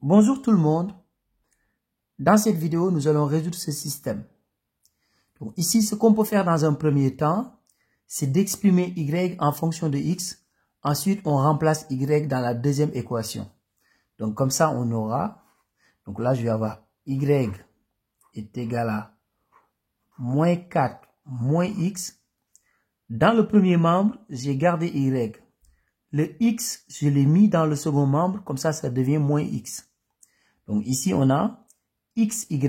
Bonjour tout le monde. Dans cette vidéo, nous allons résoudre ce système. Donc ici, ce qu'on peut faire dans un premier temps, c'est d'exprimer y en fonction de x. Ensuite, on remplace y dans la deuxième équation. Donc comme ça, on aura, donc là, je vais avoir y est égal à moins 4 moins x. Dans le premier membre, j'ai gardé y. Le x, je l'ai mis dans le second membre, comme ça devient moins x. Donc ici, on a xy.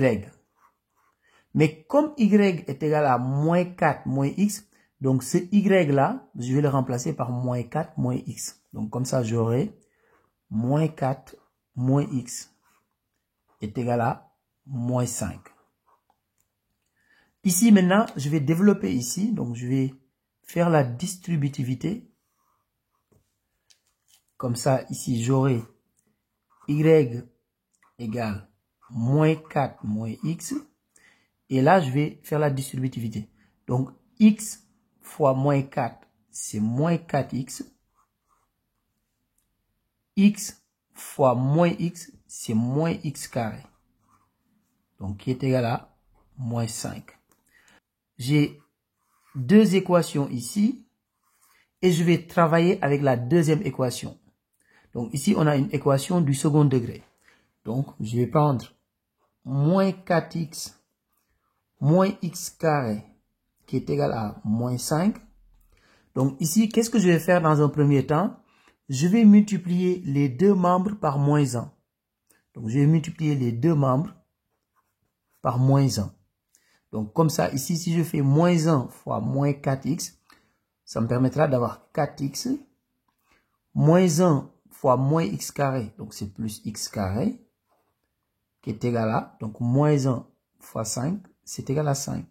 Mais comme y est égal à moins 4 moins x, donc ce y là, je vais le remplacer par moins 4 moins x. Donc comme ça, j'aurai moins 4 moins x est égal à moins 5. Ici maintenant, je vais développer ici, donc je vais faire la distributivité. Comme ça, ici, j'aurai y égale moins 4 moins x. Et là, je vais faire la distributivité. Donc, x fois moins 4, c'est moins 4x. X fois moins x, c'est moins x carré. Donc, qui est égal à moins 5. J'ai deux équations ici. Et je vais travailler avec la deuxième équation. Donc, ici, on a une équation du second degré. Donc, je vais prendre moins 4x moins x carré qui est égal à moins 5. Donc ici, qu'est-ce que je vais faire dans un premier temps? Je vais multiplier les deux membres par moins 1. Donc je vais multiplier les deux membres par moins 1. Donc comme ça, ici, si je fais moins 1 fois moins 4x, ça me permettra d'avoir 4x. Moins 1 fois moins x carré, donc c'est plus x carré, qui est égal à, donc moins 1 fois 5, c'est égal à 5.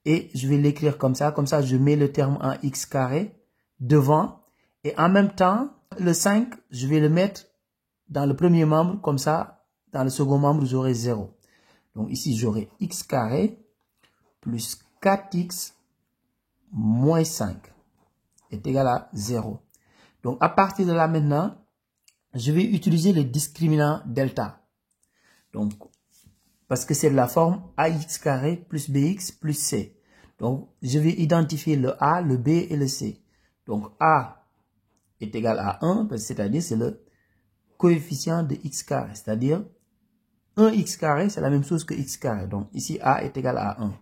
Et je vais l'écrire comme ça je mets le terme en x carré devant. Et en même temps, le 5, je vais le mettre dans le premier membre, comme ça, dans le second membre, j'aurai 0. Donc ici, j'aurai x carré plus 4x moins 5 est égal à 0. Donc à partir de là maintenant, je vais utiliser le discriminant delta. Donc, parce que c'est de la forme ax carré plus bx plus c. Donc, je vais identifier le a, le b et le c. Donc, a est égal à 1, c'est-à-dire c'est le coefficient de x carré. C'est-à-dire 1x carré, c'est la même chose que x carré. Donc, ici, a est égal à 1.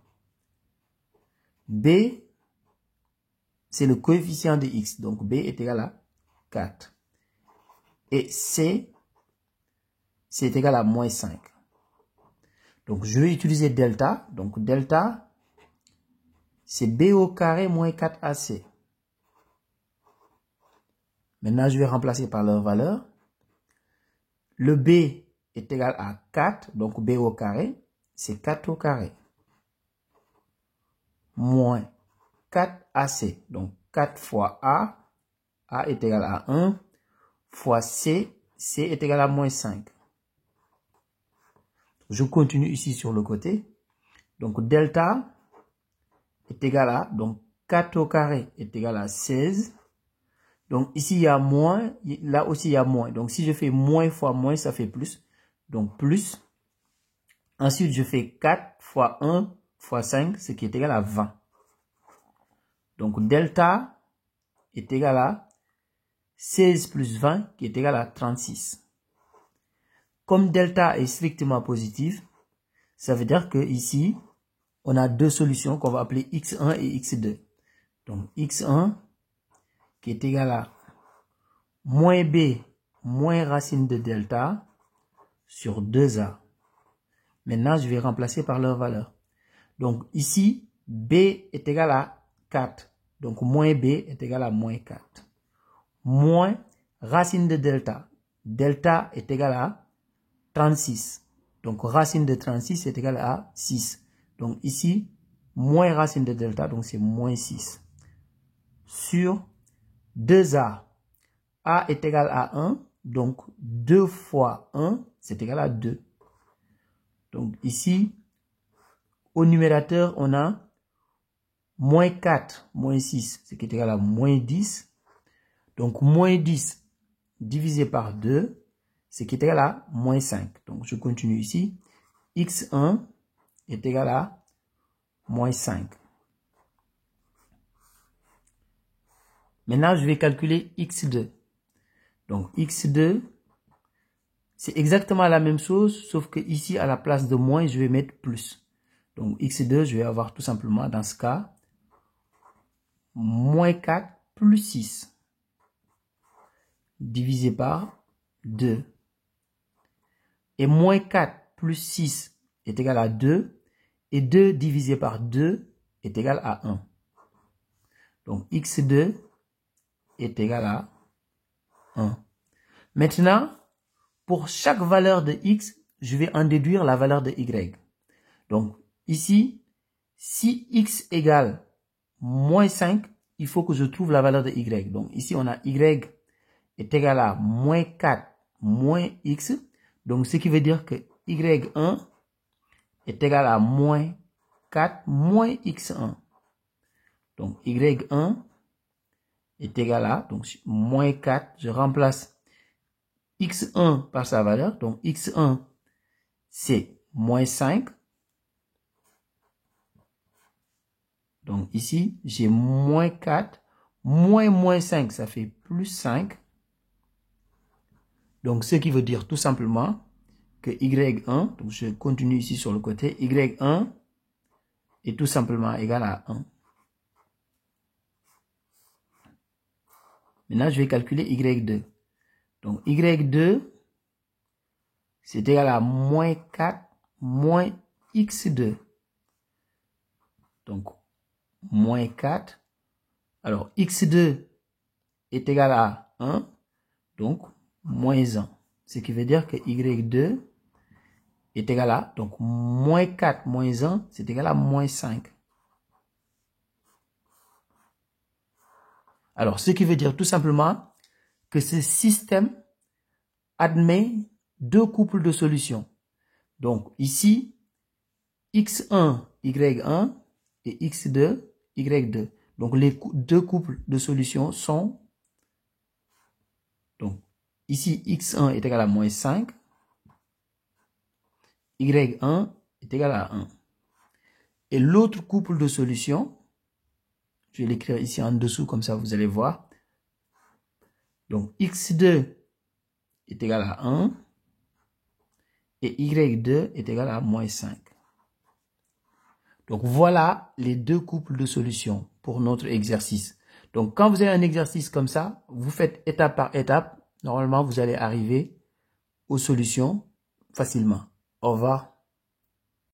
B, c'est le coefficient de x. Donc, b est égal à 4. Et c, c'est égal à moins 5. Donc, je vais utiliser delta. Donc, delta, c'est b au carré moins 4ac. Maintenant, je vais remplacer par leur valeur. Le b est égal à 4. Donc, b au carré, c'est 4 au carré. Moins 4ac. Donc, 4 fois a est égal à 1. Fois c est égal à moins 5. Je continue ici sur le côté. Donc, delta est égal à, donc 4 au carré est égal à 16. Donc, ici, il y a moins. Là aussi, il y a moins. Donc, si je fais moins fois moins, ça fait plus. Donc, plus. Ensuite, je fais 4 fois 1 fois 5, ce qui est égal à 20. Donc, delta est égal à 16 plus 20, qui est égal à 36. Comme delta est strictement positif, ça veut dire que ici, on a deux solutions qu'on va appeler x1 et x2. Donc, x1 qui est égal à moins b moins racine de delta sur 2a. Maintenant, je vais remplacer par leur valeur. Donc, ici, b est égal à 4. Donc, moins b est égal à moins 4. Moins racine de delta. Delta est égal à 36. Donc, racine de 36 est égal à 6. Donc, ici, moins racine de delta, donc c'est moins 6. Sur 2a. A est égal à 1. Donc, 2 fois 1, c'est égal à 2. Donc, ici, au numérateur, on a moins 4, moins 6, ce qui est égal à moins 10. Donc, moins 10 divisé par 2, ce qui est égal à moins 5. Donc, je continue ici. x1 est égal à moins 5. Maintenant, je vais calculer x2. Donc, x2, c'est exactement la même chose, sauf que ici, à la place de moins, je vais mettre plus. Donc, x2, je vais avoir tout simplement, dans ce cas, moins 4 plus 6 divisé par 2. Et moins 4 plus 6 est égal à 2. Et 2 divisé par 2 est égal à 1. Donc, x2 est égal à 1. Maintenant, pour chaque valeur de x, je vais en déduire la valeur de y. Donc, ici, si x égale moins 5, il faut que je trouve la valeur de y. Donc, ici, on a y est égal à moins 4 moins x. Donc, ce qui veut dire que y1 est égal à moins 4 moins x1. Donc, y1 est égal à, donc, moins 4. Je remplace x1 par sa valeur. Donc, x1, c'est moins 5. Donc, ici, j'ai moins 4. Moins 5, ça fait plus 5. Donc, ce qui veut dire tout simplement que y1, donc je continue ici sur le côté, y1 est tout simplement égal à 1. Maintenant, je vais calculer y2. Donc, y2, c'est égal à moins 4 moins x2. Donc, moins 4. Alors, x2 est égal à 1. Donc, moins 1. Ce qui veut dire que y2 est égal à, donc, moins 4 moins 1, c'est égal à moins 5. Alors, ce qui veut dire tout simplement que ce système admet deux couples de solutions. Donc, ici, x1, y1 et x2, y2. Donc, les deux couples de solutions sont, donc, ici, x1 est égal à moins 5, y1 est égal à 1. Et l'autre couple de solutions, je vais l'écrire ici en dessous, comme ça vous allez voir. Donc, x2 est égal à 1 et y2 est égal à moins 5. Donc, voilà les deux couples de solutions pour notre exercice. Donc, quand vous avez un exercice comme ça, vous faites étape par étape. Normalement, vous allez arriver aux solutions facilement. Au revoir.